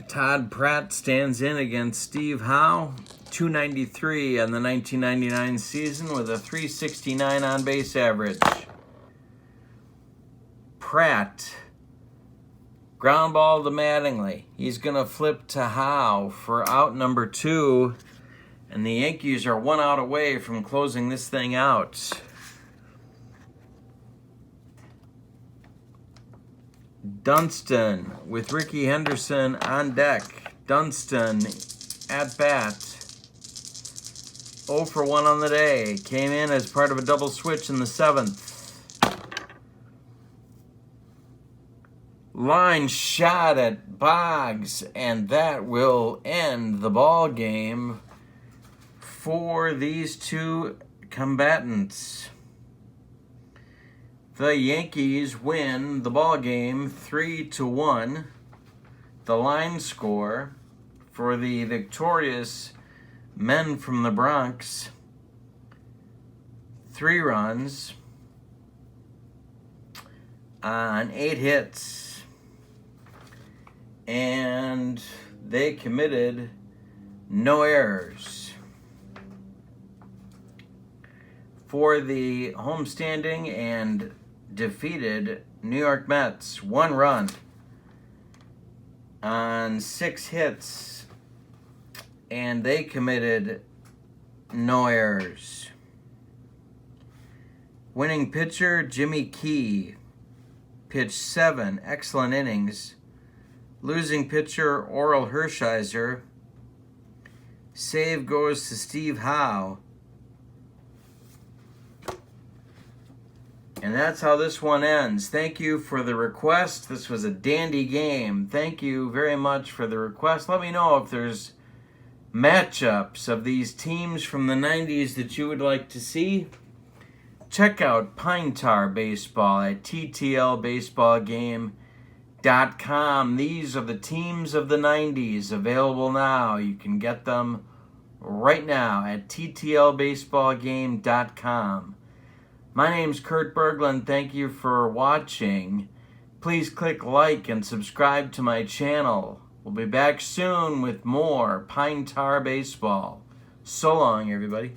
Todd Pratt stands in against Steve Howe, .293 on the 1999 season with a .369 on-base average. Pratt, ground ball to Mattingly. He's going to flip to Howe for out number 2, and the Yankees are 1 out away from closing this thing out. Dunston with Ricky Henderson on deck. Dunston at bat. 0 for 1 on the day. Came in as part of a double switch in the 7th. Line shot at Boggs, and that will end the ball game for these two combatants. The Yankees win the ball game 3-1. The line score for the victorious men from the Bronx: 3 runs on 8 hits, and they committed no errors. For the homestanding and defeated New York Mets, 1 run on 6 hits, and they committed no errors. Winning pitcher Jimmy Key pitched 7 excellent innings. Losing pitcher Orel Hershiser, save goes to Steve Howe. And that's how this one ends. Thank you for the request. This was a dandy game. Thank you very much for the request. Let me know if there's matchups of these teams from the 90s that you would like to see. Check out Pine Tar Baseball at ttlbaseballgame.com. These are the teams of the 90s available now. You can get them right now at ttlbaseballgame.com. My name's Kurt Berglund. Thank you for watching. Please click like and subscribe to my channel. We'll be back soon with more Pine Tar Baseball. So long, everybody.